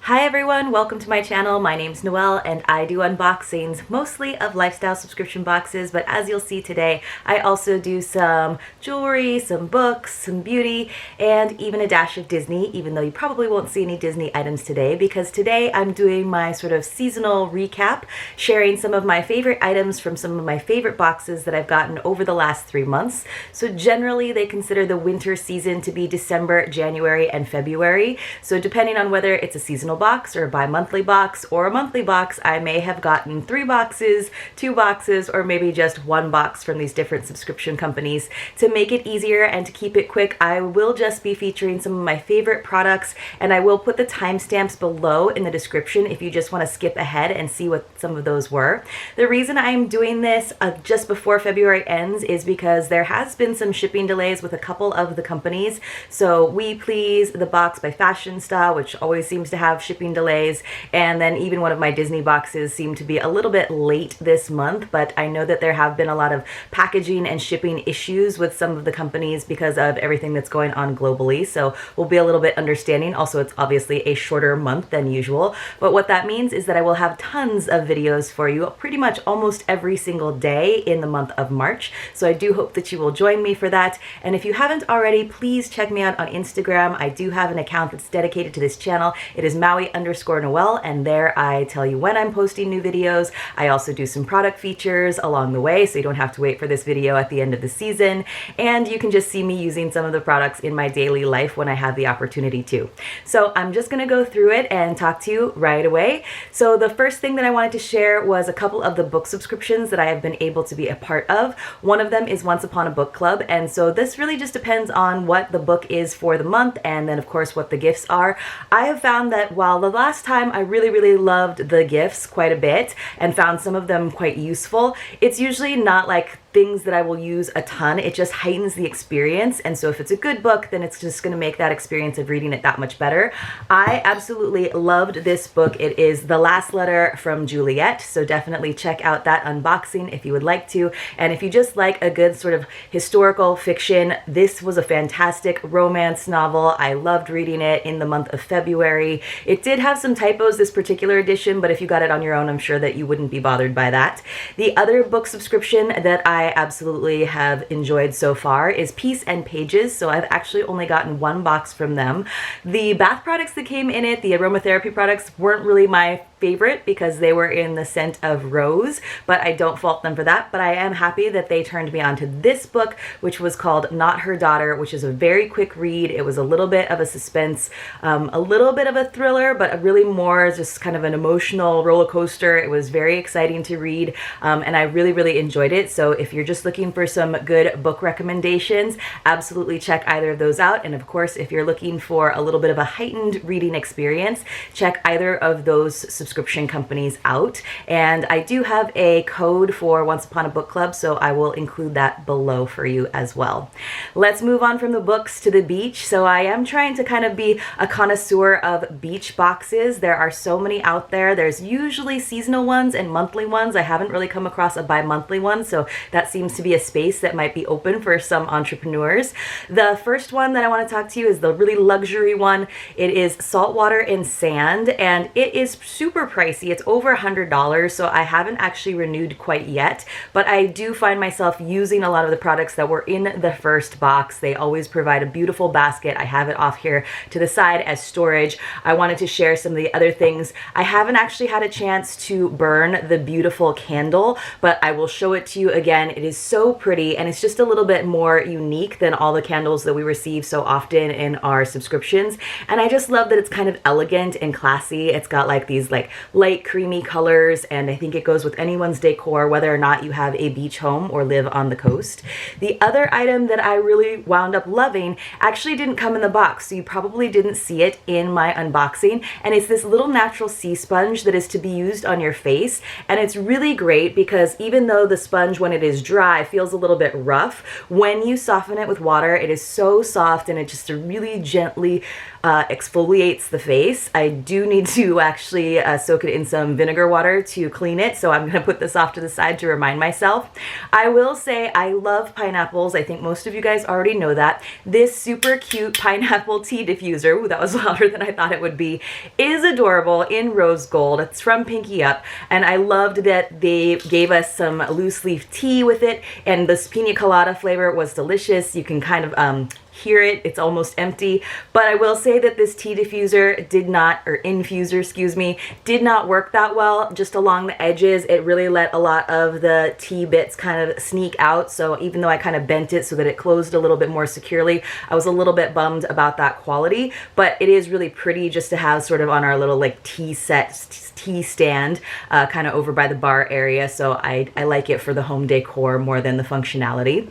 Hi everyone, welcome to my channel. My name's Noelle and I do unboxings, mostly of lifestyle subscription boxes, but as you'll see today, I also do some jewelry, some books, some beauty, and even a dash of Disney, even though you probably won't see any Disney items today, because today I'm doing my sort of seasonal recap, sharing some of my favorite items from some of my favorite boxes that I've gotten over the last 3 months. So generally they consider the winter season to be December, January, and February. So depending on whether it's a seasonal box or a bi-monthly box or a monthly box, I may have gotten 3 boxes, 2 boxes, or maybe just 1 box from these different subscription companies. To make it easier and to keep it quick, I will just be featuring some of my favorite products, and I will put the timestamps below in the description if you just want to skip ahead and see what some of those were. The reason I'm doing this just before February ends is because there has been some shipping delays with a couple of the companies. So OuiPlease, the box by Fashionista, which always seems to have shipping delays, and then even one of my Disney boxes seem to be a little bit late this month, but I know that there have been a lot of packaging and shipping issues with some of the companies because of everything that's going on globally, so we'll be a little bit understanding. Also, it's obviously a shorter month than usual, but what that means is that I will have tons of videos for you pretty much almost every single day in the month of March, so I do hope that you will join me for that. And if you haven't already, please check me out on Instagram. I do have an account that's dedicated to this channel. It is Maui_Noelle, and there I tell you when I'm posting new videos. I also do some product features along the way, so you don't have to wait for this video at the end of the season, and you can just see me using some of the products in my daily life when I have the opportunity to. So I'm just gonna go through it and talk to you right away. So the first thing that I wanted to share was a couple of the book subscriptions that I have been able to be a part of. One of them is Once Upon a Book Club, and so this really just depends on what the book is for the month, and then of course what the gifts are. I have found that while the last time I really loved the gifts quite a bit and found some of them quite useful, it's usually not like things that I will use a ton. It just heightens the experience, and so if it's a good book, then it's just going to make that experience of reading it that much better. I absolutely loved this book. It is The Last Letter from Juliet, so definitely check out that unboxing if you would like to. And if you just like a good sort of historical fiction, this was a fantastic romance novel. I loved reading it in the month of February. It did have some typos, this particular edition, but if you got it on your own, I'm sure that you wouldn't be bothered by that. The other book subscription that I absolutely have enjoyed so far is Peace and Pages, so I've actually only gotten 1 box from them. The bath products that came in it, the aromatherapy products, weren't really my favorite because they were in the scent of rose, but I don't fault them for that. But I am happy that they turned me on to this book, which was called Not Her Daughter, which is a very quick read. It was a little bit of a suspense, a little bit of a thriller, but really more just kind of an emotional roller coaster. It was very exciting to read, and I really enjoyed it. So if you're just looking for some good book recommendations, absolutely check either of those out. And of course, if you're looking for a little bit of a heightened reading experience, check either of those subscription companies out. And I do have a code for Once Upon a Book Club, so I will include that below for you as well. Let's move on from the books to the beach. So I am trying to kind of be a connoisseur of beach boxes. There are so many out there. There's usually seasonal ones and monthly ones. I haven't really come across a bi-monthly one, so that seems to be a space that might be open for some entrepreneurs. The first one that I want to talk to you is the really luxury one. It is Saltwater Sand, and it is super pricey. It's over $100, so I haven't actually renewed quite yet, but I do find myself using a lot of the products that were in the first box. They always provide a beautiful basket. I have it off here to the side as storage. I wanted to share some of the other things. I haven't actually had a chance to burn the beautiful candle, but I will show it to you again. It is so pretty, and it's just a little bit more unique than all the candles that we receive so often in our subscriptions. And I just love that it's kind of elegant and classy. It's got like these like light creamy colors, and I think it goes with anyone's decor, whether or not you have a beach home or live on the coast. The other item that I really wound up loving actually didn't come in the box, so you probably didn't see it in my unboxing, and it's this little natural sea sponge that is to be used on your face. And it's really great because even though the sponge, when it is dry, feels a little bit rough, when you soften it with water, it is so soft, and it just really gently exfoliates the face. I do need to actually soak it in some vinegar water to clean it, so I'm gonna put this off to the side to remind myself. I will say I love pineapples. I think most of you guys already know that. This super cute pineapple tea diffuser, ooh, that was louder than I thought it would be, is adorable in rose gold. It's from Pinky Up, and I loved that they gave us some loose leaf tea with it, and this pina colada flavor was delicious. You can kind of hear it, it's almost empty, but I will say that this tea diffuser did not, or infuser, excuse me, did not work that well. Just along the edges, it really let a lot of the tea bits kind of sneak out, so even though I kind of bent it so that it closed a little bit more securely, I was a little bit bummed about that quality, but it is really pretty just to have sort of on our little like tea stand kind of over by the bar area, so I like it for the home decor more than the functionality.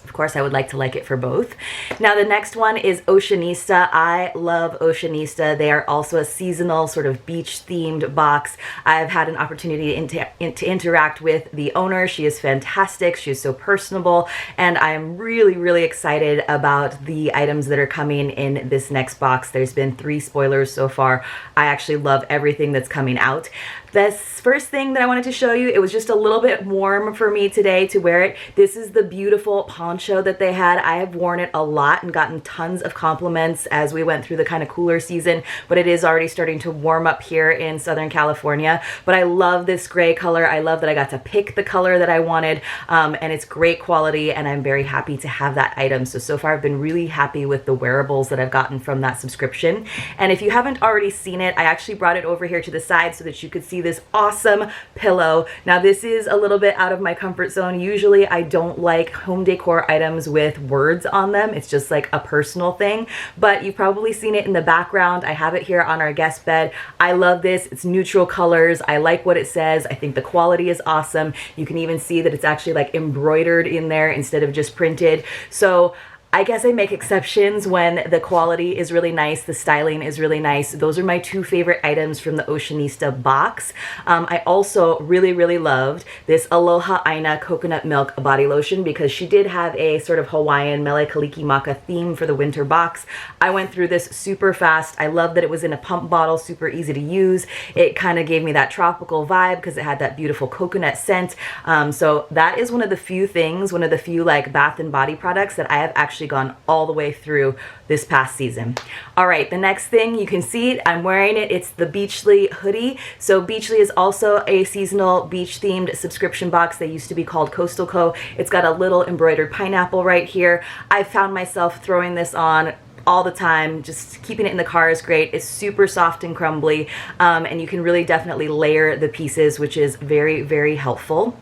Of course, I would like to like it for both. Now, the next one is Oceanista. I love Oceanista. They are also a seasonal sort of beach-themed box. I've had an opportunity to interact with the owner. She is fantastic. She is so personable, and I am really, really excited about the items that are coming in this next box. There's been 3 spoilers so far. I actually love everything that's coming out. This first thing that I wanted to show you, it was just a little bit warm for me today to wear it. This is the beautiful poncho that they had. I have worn it a lot and gotten tons of compliments as we went through the kind of cooler season, but it is already starting to warm up here in Southern California. But I love this gray color. I love that I got to pick the color that I wanted, and it's great quality, and I'm very happy to have that item. So far I've been really happy with the wearables that I've gotten from that subscription. And if you haven't already seen it, I actually brought it over here to the side so that you could see this awesome pillow. Now, this is a little bit out of my comfort zone. Usually I don't like home decor items with words on them. It's just like a personal thing, but you've probably seen it in the background. I have it here on our guest bed. I love this. It's neutral colors. I like what it says. I think the quality is awesome. You can even see that it's actually like embroidered in there instead of just printed. So I guess I make exceptions when the quality is really nice, the styling is really nice. Those are my 2 favorite items from the Oceanista box. I also really, really loved this Aloha Aina coconut milk body lotion because she did have a sort of Hawaiian mele kalikimaka theme for the winter box. I went through this super fast. I love that it was in a pump bottle, super easy to use. It kind of gave me that tropical vibe because it had that beautiful coconut scent. So that is one of the few things, one of the few like bath and body products that I have actually gone all the way through this past season. All right, the next thing, you can see it, I'm wearing it. It's the Beachly hoodie. So Beachly is also a seasonal beach themed subscription box. They used to be called Coastal Co. It's got a little embroidered pineapple right here. I found myself throwing this on all the time. Just keeping it in the car is great. It's super soft and crumbly, and you can really definitely layer the pieces, which is very, very helpful.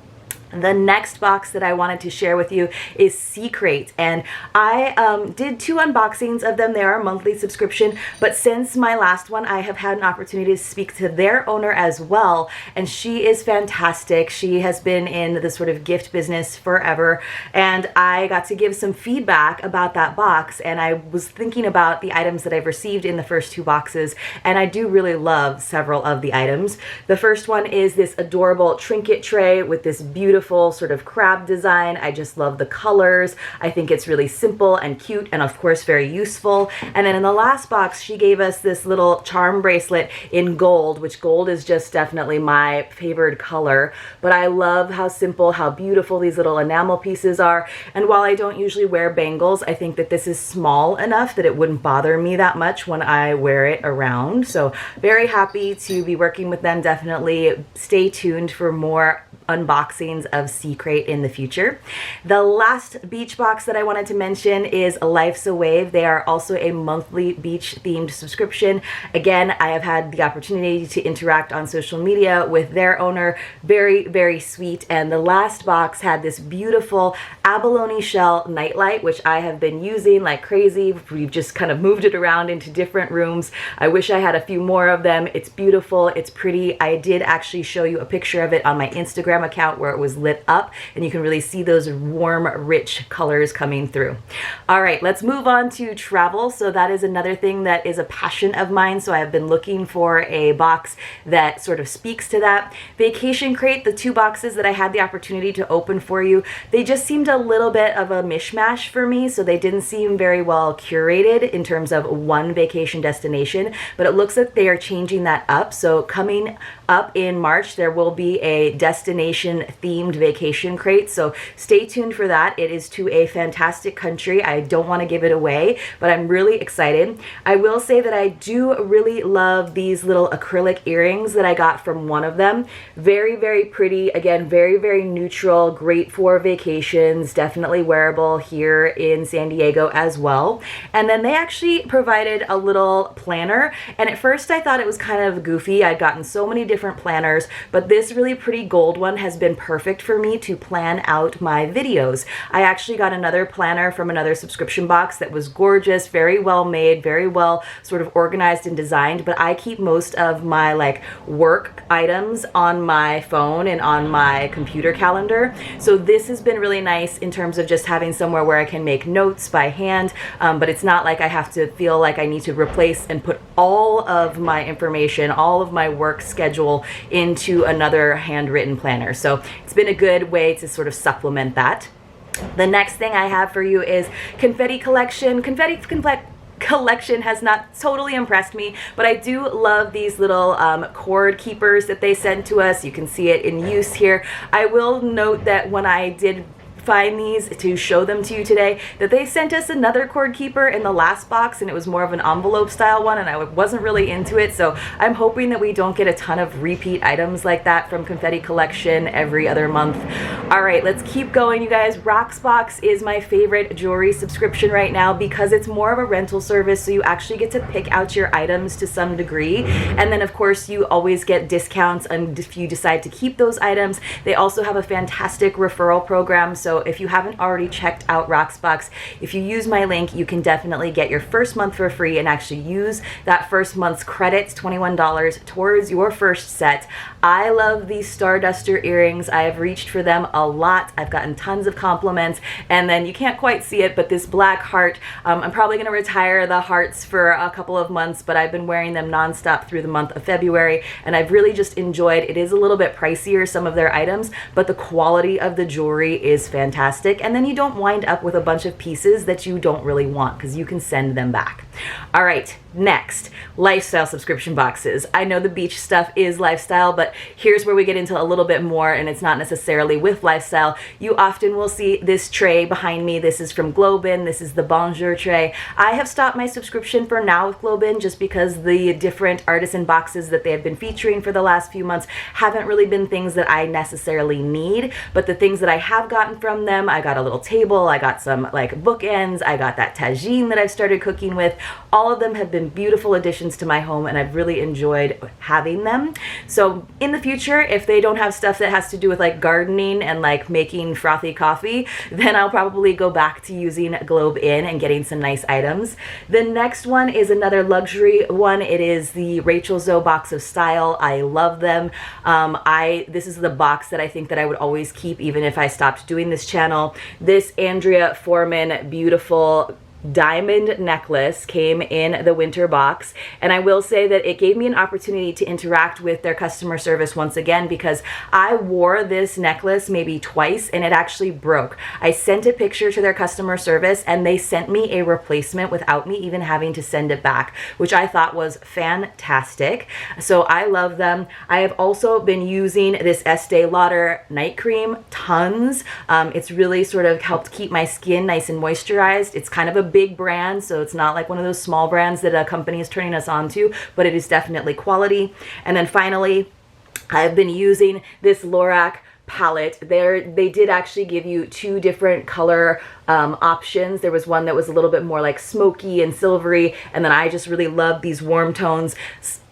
The next box that I wanted to share with you is SeaCrate, and I did 2 unboxings of them. They are a monthly subscription, but since my last one, I have had an opportunity to speak to their owner as well, and she is fantastic. She has been in the sort of gift business forever, and I got to give some feedback about that box, and I was thinking about the items that I've received in the first 2 boxes, and I do really love several of the items. The first one is this adorable trinket tray with this beautiful sort of crab design. I just love the colors. I think it's really simple and cute and of course very useful. And then in the last box, she gave us this little charm bracelet in gold, which gold is just definitely my favored color. But I love how simple, how beautiful these little enamel pieces are. And while I don't usually wear bangles, I think that this is small enough that it wouldn't bother me that much when I wear it around. So very happy to be working with them. Definitely stay tuned for more unboxings of SeaCrate in the future. The last beach box that I wanted to mention is lifesawave. They are also a monthly beach themed subscription. Again, I have had the opportunity to interact on social media with their owner. Very, very sweet. And the last box had this beautiful abalone shell nightlight, which I have been using like crazy. We've just kind of moved it around into different rooms. I wish I had a few more of them. It's beautiful. It's pretty. I did actually show you a picture of it on my Instagram Instagram account where it was lit up, and you can really see those warm, rich colors coming through. All right, let's move on to travel. So that is another thing that is a passion of mine. So I have been looking for a box that sort of speaks to that. VacationCrate, the 2 boxes that I had the opportunity to open for you, they just seemed a little bit of a mishmash for me. So they didn't seem very well curated in terms of one vacation destination, but it looks like they are changing that up. So coming up in March, there will be a destination themed vacation crate. So stay tuned for that. It is to a fantastic country. I don't want to give it away, but I'm really excited. I will say that I do really love these little acrylic earrings that I got from one of them. Very, very pretty. Again, very, very neutral, great for vacations, definitely wearable here in San Diego as well. And then they actually provided a little planner, and at first I thought it was kind of goofy. I'd gotten so many different planners, but this really pretty gold one has been perfect for me to plan out my videos. I actually got another planner from another subscription box that was gorgeous, very well made, very well sort of organized and designed, but I keep most of my like work items on my phone and on my computer calendar. So this has been really nice in terms of just having somewhere where I can make notes by hand, but it's not like I have to feel like I need to replace and put all of my information, all of my work schedule into another handwritten planner. So it's been a good way to sort of supplement that. The next thing I have for you is Confetti Collection. Confetti Collection has not totally impressed me, but I do love these little cord keepers that they sent to us. You can see it in use here. I will note that when I did find these to show them to you today, that they sent us another cord keeper in the last box, and it was more of an envelope style one, and I wasn't really into it. So I'm hoping that we don't get a ton of repeat items like that from Confetti Collection every other month. All right, let's keep going, you guys. Rocksbox is my favorite jewelry subscription right now because it's more of a rental service, so you actually get to pick out your items to some degree, and then of course you always get discounts if you decide to keep those items. They also have a fantastic referral program, so if you haven't already checked out Rocksbox, if you use my link, you can definitely get your first month for free and actually use that first month's credits, $21, towards your first set. I love these Starduster earrings. I have reached for them a lot. I've gotten tons of compliments, and then you can't quite see it, but this black heart, I'm probably going to retire the hearts for a couple of months, but I've been wearing them nonstop through the month of February, and I've really just enjoyed. It is a little bit pricier, some of their items, but the quality of the jewelry is fantastic, and then you don't wind up with a bunch of pieces that you don't really want because you can send them back. All right, next, lifestyle subscription boxes. I know the beach stuff is lifestyle, but here's where we get into a little bit more, and it's not necessarily with lifestyle. You often will see this tray behind me. This is from GlobeIn. This is the Bonjour tray. I have stopped my subscription for now with GlobeIn just because the different artisan boxes that they have been featuring for the last few months haven't really been things that I necessarily need, but the things that I have gotten from them, I got a little table, I got some like bookends, I got that tagine that I've started cooking with. All of them have been beautiful additions to my home, and I've really enjoyed having them. So in the future, if they don't have stuff that has to do with like gardening and like making frothy coffee, then I'll probably go back to using GlobeIn and getting some nice items. The next one is another luxury one. It is the Rachel Zoe Box of Style. I love them. This is the box that I think that I would always keep even if I stopped doing this channel. This Andrea Foreman beautiful diamond necklace came in the winter box, and I will say that it gave me an opportunity to interact with their customer service once again because I wore this necklace maybe twice and it actually broke. I sent a picture to their customer service and they sent me a replacement without me even having to send it back, which I thought was fantastic. So I love them. I have also been using this Estee Lauder night cream tons. It's really sort of helped keep my skin nice and moisturized. It's kind of a big brand, so it's not like one of those small brands that a company is turning us on to, but it is definitely quality. And then finally, I've been using this Lorac palette. They did actually give you two different color options. There was one that was a little bit more like smoky and silvery, and then I just really love these warm tones.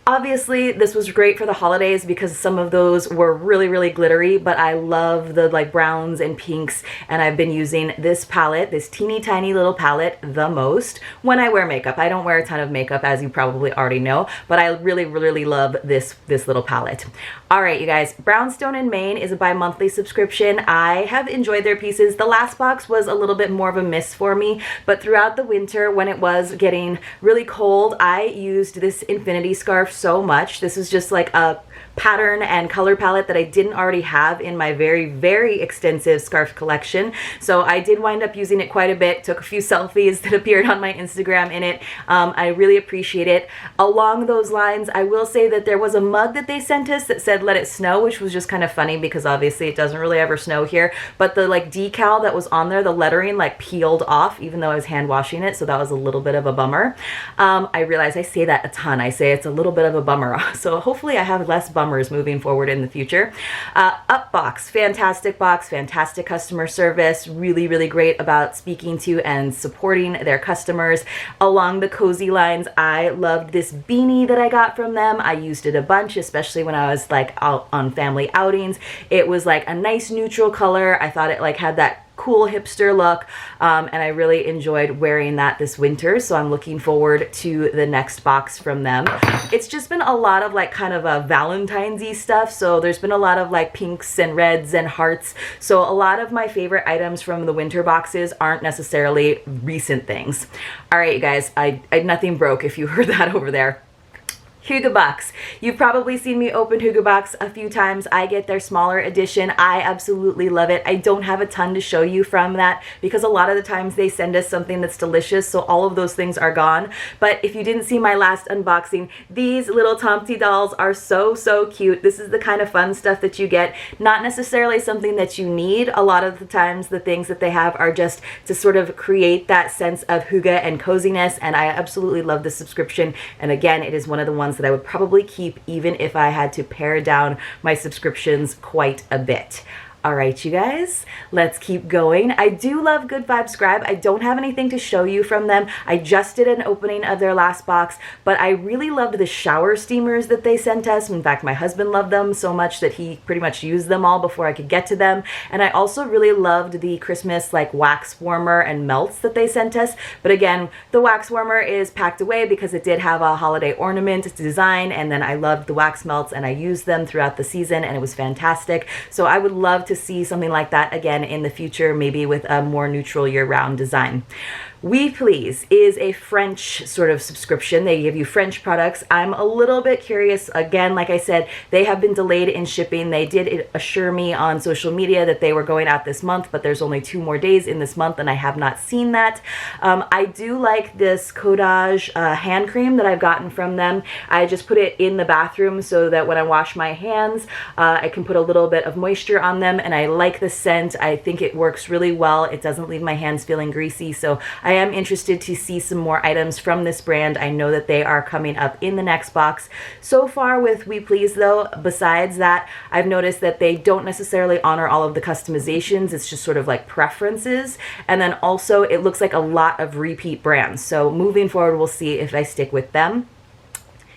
Obviously, this was great for the holidays because some of those were really, really glittery, but I love the like browns and pinks, and I've been using this palette, this teeny tiny little palette, the most when I wear makeup. I don't wear a ton of makeup, as you probably already know, but I really, really love this little palette. All right, you guys, Brownstone and Main is a bi-monthly subscription. I have enjoyed their pieces. The last box was a little bit more of a miss for me, but throughout the winter when it was getting really cold, I used this infinity scarf so much. This is just like a pattern and color palette that I didn't already have in my very extensive scarf collection. So I did wind up using it quite a bit, took a few selfies that appeared on my Instagram in it. I really appreciate it. Along those lines, I will say that there was a mug that they sent us that said "Let It Snow," which was just kind of funny because obviously it doesn't really ever snow here, but the like decal that was on there, the lettering like peeled off even though I was hand washing it, so that was a little bit of a bummer. I realize I say that a ton. I say it's a little bit of a bummer, so hopefully I have less bummers moving forward in the future. Upbox, fantastic box, fantastic customer service, really great about speaking to and supporting their customers. Along the cozy lines, I loved this beanie that I got from them. I used it a bunch, especially when I was like out on family outings. It was like a nice neutral color. I thought it like had that cool hipster look, and I really enjoyed wearing that this winter, so I'm looking forward to the next box from them. It's just been a lot of like kind of a Valentine's-y stuff, so there's been a lot of like pinks and reds and hearts, so a lot of my favorite items from the winter boxes aren't necessarily recent things. All right, you guys, nothing broke if you heard that over there. Hygge Box. You've probably seen me open Hygge Box a few times. I get their smaller edition. I absolutely love it. I don't have a ton to show you from that because a lot of the times they send us something that's delicious, so all of those things are gone. But if you didn't see my last unboxing, these little Tomty dolls are so cute. This is the kind of fun stuff that you get. Not necessarily something that you need. A lot of the times the things that they have are just to sort of create that sense of hygge and coziness, and I absolutely love the subscription. And again, it is one of the ones that I would probably keep even if I had to pare down my subscriptions quite a bit. All right, you guys, let's keep going. I do love goodvibescribe. I don't have anything to show you from them. I just did an opening of their last box, but I really loved the shower steamers that they sent us. In fact, my husband loved them so much that he pretty much used them all before I could get to them. And I also really loved the Christmas like wax warmer and melts that they sent us. But again, the wax warmer is packed away because it did have a holiday ornament design, and then I loved the wax melts and I used them throughout the season and it was fantastic. So I would love to see something like that again in the future, maybe with a more neutral year-round design. OuiPlease is a French sort of subscription. They give you French products. I'm a little bit curious. Again, like I said, they have been delayed in shipping. They did assure me on social media that they were going out this month, but there's only 2 more days in this month and I have not seen that. I do like this Codage hand cream that I've gotten from them. I just put it in the bathroom so that when I wash my hands, I can put a little bit of moisture on them, and I like the scent. I think it works really well. It doesn't leave my hands feeling greasy, so I am interested to see some more items from this brand. I know that they are coming up in the next box. So far with OuiPlease though, besides that, I've noticed that they don't necessarily honor all of the customizations. It's just sort of like preferences. And then also it looks like a lot of repeat brands. So moving forward, we'll see if I stick with them.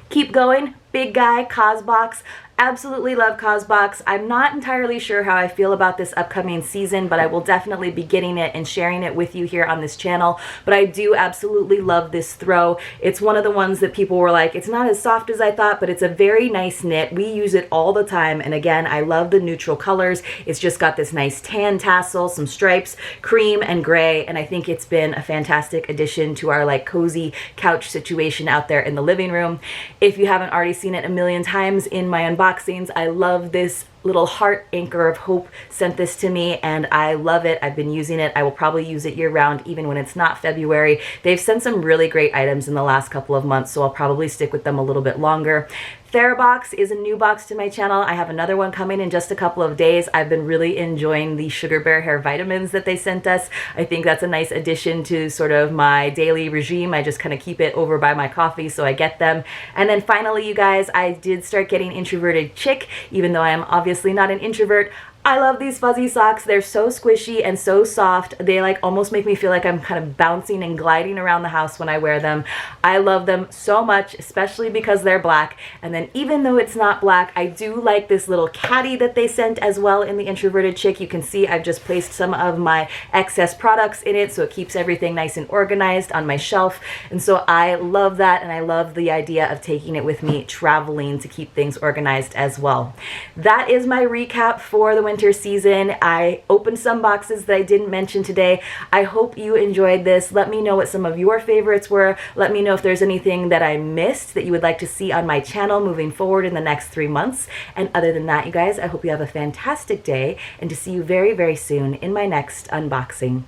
Keep going. Big guy, Causebox. Absolutely love Causebox. I'm not entirely sure how I feel about this upcoming season, but I will definitely be getting it and sharing it with you here on this channel. But I do absolutely love this throw. It's one of the ones that people were like, it's not as soft as I thought, but it's a very nice knit. We use it all the time. And again, I love the neutral colors. It's just got this nice tan tassel, some stripes, cream and gray. And I think it's been a fantastic addition to our like cozy couch situation out there in the living room. If you haven't already seen it a million times in my unboxings, I love this little heart. Anchor of Hope sent this to me and I love it. I've been using it. I will probably use it year round even when it's not February. They've sent some really great items in the last couple of months, so I'll probably stick with them a little bit longer. TheraBox is a new box to my channel. I have another one coming in just a couple of days. I've been really enjoying the Sugar Bear hair vitamins that they sent us. I think that's a nice addition to sort of my daily regime. I just kind of keep it over by my coffee, so I get them. And then finally, you guys, I did start getting Introverted Chick, even though I am obviously not an introvert. I love these fuzzy socks. They're so squishy and so soft. They like almost make me feel like I'm kind of bouncing and gliding around the house when I wear them. I love them so much, especially because they're black. And then even though it's not black, I do like this little caddy that they sent as well in the Introverted Chick. You can see I've just placed some of my excess products in it so it keeps everything nice and organized on my shelf. And so I love that, and I love the idea of taking it with me traveling to keep things organized as well. That is my recap for the winter season. I opened some boxes that I didn't mention today. I hope you enjoyed this. Let me know what some of your favorites were. Let me know if there's anything that I missed that you would like to see on my channel moving forward in the next 3 months. And other than that, you guys, I hope you have a fantastic day and to see you very, very soon in my next unboxing.